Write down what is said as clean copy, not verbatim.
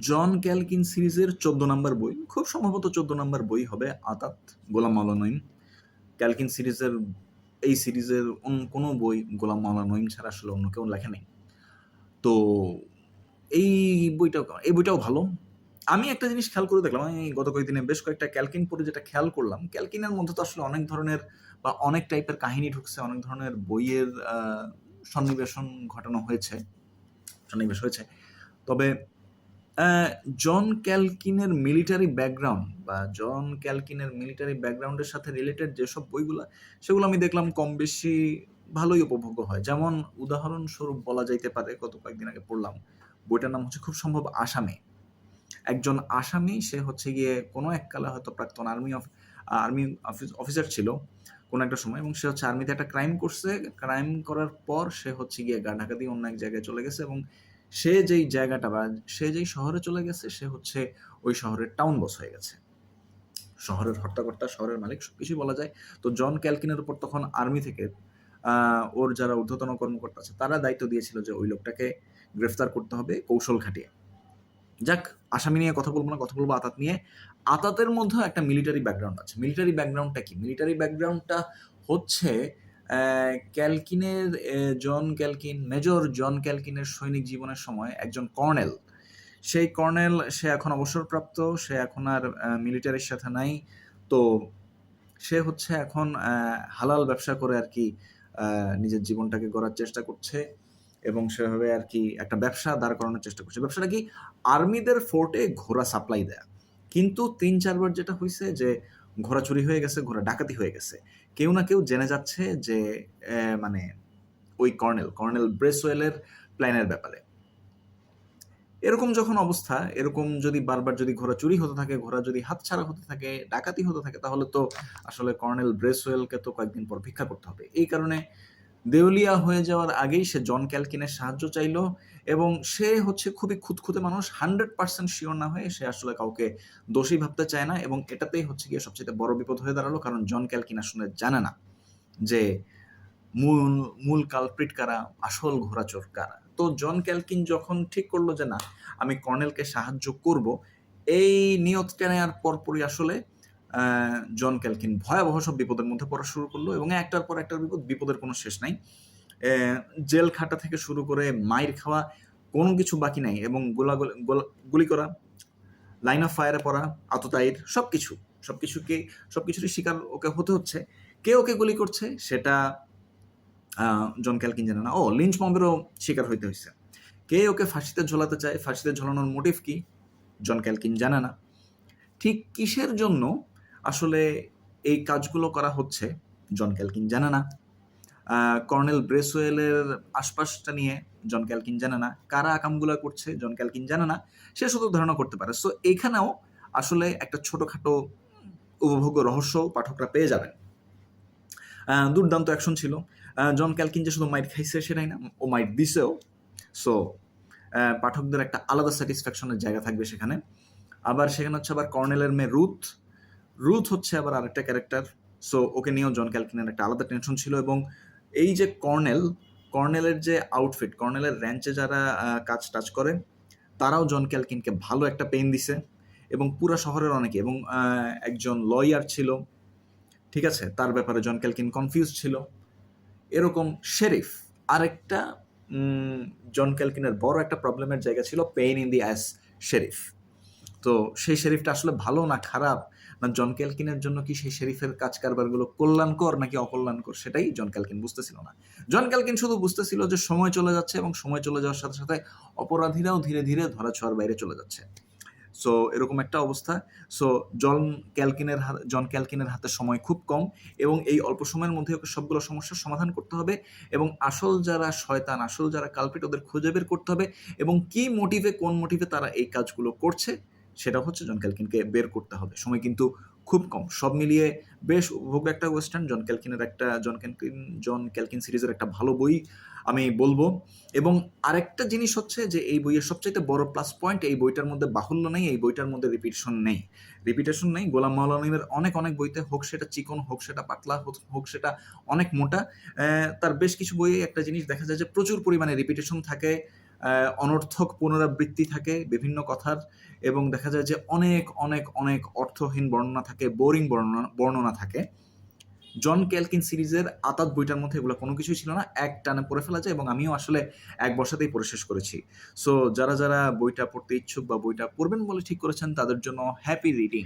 জন ক্যালকিন সিরিজের 14 নাম্বার বই, খুব সম্ভবত 14 নাম্বার বই হবে আতাত, গোলাম মাওলা নঈম। ক্যালকিন সিরিজের এই সিরিজের কোনো বই গোলাম মাওলা নঈম ছাড়া আসলে অন্য কেউ লেখে নাই। তো এই বইটাও ভালো। আমি একটা জিনিস খেয়াল করে দেখলাম, আমি গত কয়েকদিনে বেশ কয়েকটা ক্যালকিন পড়ে যেটা খেয়াল করলাম, ক্যালকিনের মধ্যে তো আসলে অনেক ধরনের বা অনেক টাইপের কাহিনী ঢুকছে, অনেক ধরনের বইয়ের সন্নিবেশন ঘটানো হয়েছে, সন্নিবেশ হয়েছে। তবে জন ক্যালকিনের মিলিটারি ব্যাকগ্রাউন্ড বা জন ক্যালকিনের মিলিটারি ব্যাকগ্রাউন্ডের সাথে রিলেটেড যেসব বইগুলা, সেগুলো আমি দেখলাম কম বেশি ভালোই উপভোগ্য হয়। যেমন উদাহরণস্বরূপ বলা যাইতে পারে, গত কয়েকদিন আগে পড়লাম, বইটার নাম হচ্ছে খুব সম্ভব আসামি। একজন আসামি, সে হচ্ছে গিয়ে কোনো এককালে হয়তো প্রাক্তন আর্মি অফিসার ছিল কোনো একটা সময়, এবং সে হচ্ছে আর্মিতে একটা ক্রাইম করছে। ক্রাইম করার পর সে হচ্ছে গিয়ে গা ঢাকা দিয়ে অন্য এক জায়গায় চলে গেছে, এবং সে যেই জায়গাটা বা সে যেই শহরে চলে গেছে, সে হচ্ছে ওই শহরের টাউন বস হয়ে গেছে, শহরের হর্তাকর্তা, শহরের মালিক, সবকিছুই বলা যায়। তো জন ক্যালকিনের উপর তখন আর্মি থেকে ওর যারা ঊর্ধ্বতন কর্মকর্তা আছে তারা দায়িত্ব দিয়েছিল যে ওই লোকটাকে গ্রেফতার করতে হবে কৌশল খাটিয়ে। যাক, আসামি নিয়ে কথা বলবো না, কথা বলবো আতাত নিয়ে। আতাতের মধ্যেও একটা মিলিটারি ব্যাকগ্রাউন্ড আছে। মিলিটারি ব্যাকগ্রাউন্ডটা কি? মিলিটারি ব্যাকগ্রাউন্ডটা হচ্ছে ক্যালকিনের জন ক্যালকিন, মেজর জন ক্যালকিনের সৈনিক জীবনের সময় একজন কর্নেল, সেই কর্নেল, সে এখন অবসরপ্রাপ্ত, সে এখন আর মিলিটারির সাথে নাই। তো সে হচ্ছে এখন হালাল ব্যবসা করে আর কি নিজের জীবনটাকে গড়ার চেষ্টা করছে, এবং সেভাবে আর কি একটা ব্যবসা দাঁড় করানোর চেষ্টা করছে। ব্যবসাটা কি? আর্মিদের ফোর্টে ঘোড়া সাপ্লাই দেয়া। কিন্তু ৩-৪ বার যেটা হয়েছে যে ঘোড়া চুরি হয়ে গেছে, ঘোড়া ডাকাতি হয়ে গেছে। কেউ না কেউ জেনে যাচ্ছে যে মানে ওই কর্নেল ব্রেসওয়েলের প্ল্যানের ব্যাপারে। এরকম যখন অবস্থা, এরকম যদি বারবার যদি ঘোড়া চুরি হতে থাকে, ঘোড়া যদি হাতছাড়া হতে থাকে, ডাকাতি হতে থাকে, তাহলে তো আসলে কর্নেল ব্রেসওয়েলকে তো কয়েকদিন পর ভিক্ষা করতে হবে। এই কারণে দেউলিয়া হয়ে যাওয়ার আগেই সে জন ক্যালকিনের সাহায্য চাইল, এবং সে হচ্ছে খুবই খুঁতখুঁতে মানুষ, 100% শিওর না হয়ে সে আসলে কাউকে দোষী ভাবতে চায় না, এবং এটাতেই হচ্ছে গিয়ে সবচেয়ে বড় বিপদ হয়ে দাঁড়ালো। কারণ জন ক্যালকিন আসলে জানে না যে মূল মূল কালপ্রিট কারা, আসল ঘোড়াচোর কারা। তো জন ক্যালকিন যখন ঠিক করলো যে না, আমি কর্নেলকে সাহায্য করব, এই নিয়তটা নেওয়ার পরপরই আসলে জন ক্যালকিন ভয়াবহ সব বিপদের মধ্যে পড়া শুরু করলো, এবং একটার পর একটা বিপদের কোনো শেষ নাই। জেল খাটা থেকে শুরু করে মাইর খাওয়া, কোনো কিছু বাকি নাই, এবং গুলি করা, লাইন অফ ফায়ারে পড়া, আততায়ীর সবকিছুরই শিকার ওকে হতে হচ্ছে। কে ওকে গুলি করছে সেটা জন ক্যালকিন জানে না। লিঞ্চ মবেরও শিকার হইতে হয়েছে। কে ওকে ফাঁসিতে ঝোলাতে চায়, ফাঁসিতে ঝোলানোর মোটিভ কি, জন ক্যালকিন জানে না। ঠিক কিসের জন্য আসলে এই কাজগুলো করা হচ্ছে, জন ক্যালকিন জানে না। কর্নেল ব্রেসওয়েলের আশপাশটা নিয়ে জন ক্যালকিন জানে না। কারা আকামগুলা করছে জন ক্যালকিন জানে না। সে শুধু ধারণা করতে পারে। সো এখানেও আসলে একটা ছোটখাটো উপভোগ্য রহস্য পাঠকরা পেয়ে যাবেন। দুর্দান্ত অ্যাকশন ছিল। জন ক্যালকিন যে শুধু মাইট খাইছে সেটাই না, ও মাইট দিছেও। সো পাঠকদের একটা আলাদা স্যাটিসফ্যাকশনের জায়গা থাকবে সেখানে। আবার সেখানে হচ্ছে আবার কর্নেলের মেয়ে রুথ হচ্ছে আবার আরেকটা ক্যারেক্টার। সো ওকে নিয়েও জন ক্যালকিনের একটা আলাদা টেনশন ছিল। এবং এই যে কর্নেলের যে আউটফিট, কর্নেলের র্যাঞ্চে যারা কাজ টাজ করে, তারাও জন ক্যালকিনকে ভালো একটা পেইন দিছে, এবং পুরা শহরের অনেকে, এবং একজন লয়ার ছিল, ঠিক আছে, তার ব্যাপারে জন ক্যালকিন কনফিউজ ছিল। এরকম শেরিফ, আরেকটা জন ক্যালকিনের বড় একটা প্রবলেমের জায়গা ছিল, pain in the ass sheriff. তো সেই শেরিফটা আসলে ভালো না খারাপ, না জন ক্যালকিনের জন্য কি সেই শেরিফের কাজ কারবারগুলো কল্যাণকর নাকি অকল্যাণকর, সেটাই জন ক্যালকিন বুঝতেছিল না। জন ক্যালকিন শুধু বুঝতেছিল যে সময় চলে যাচ্ছে, এবং সময় চলে যাওয়ার সাথে সাথে অপরাধীরাও ধীরে ধীরে ধরাছোঁয়ার বাইরে চলে যাচ্ছে। সো এরকম একটা অবস্থা। সো জন ক্যালকিনের হাতে সময় খুব কম, এবং এই অল্প সময়ের মধ্যে ওকে সবগুলো সমস্যার সমাধান করতে হবে, এবং আসল যারা শয়তান, আসল যারা কালপিট, ওদের খুঁজে বের করতে হবে, এবং কোন মোটিভে তারা এই কাজগুলো করছে সেটা হচ্ছে জন ক্যালকিনকে বের করতে হবে। সময় কিন্তু খুব কম। সব মিলিয়ে বেশ উপভোগ্য একটা ওয়েস্টার্ন। জন ক্যালকিন সিরিজের একটা ভালো বই আমি বলবো। এবং আরেকটা জিনিস হচ্ছে যে এই বইয়ের সবচাইতে বড় প্লাস পয়েন্ট, এই বইটার মধ্যে বাহুল্য নেই, এই বইটার মধ্যে রিপিটেশন নেই। গোলাম মাওলা নঈমের অনেক বইতে, হোক সেটা চিকন, হোক সেটা পাতলা, হোক সেটা অনেক মোটা, তার বেশ কিছু বইয়ে একটা জিনিস দেখা যায় যে প্রচুর পরিমাণে রিপিটেশন থাকে, অনর্থক পুনরাবৃত্তি থাকে বিভিন্ন কথার এবং দেখা যায় যে অনেক, অনেক, অনেক অর্থহীন বর্ণনা থাকে, বোরিং বর্ণনা থাকে। জন ক্যালকিন সিরিজের 'আতাত' বইটার মধ্যে এগুলো কোনো কিছুই ছিল না। একটানে পড়ে ফেলা যায় এবং আমিও আসলে এক বসাতেই পড়ে শেষ করেছি। সো যারা বইটা পড়তে ইচ্ছুক বা বইটা পড়বেন বলে ঠিক করেছেন তাদের জন্য হ্যাপি রিডিং।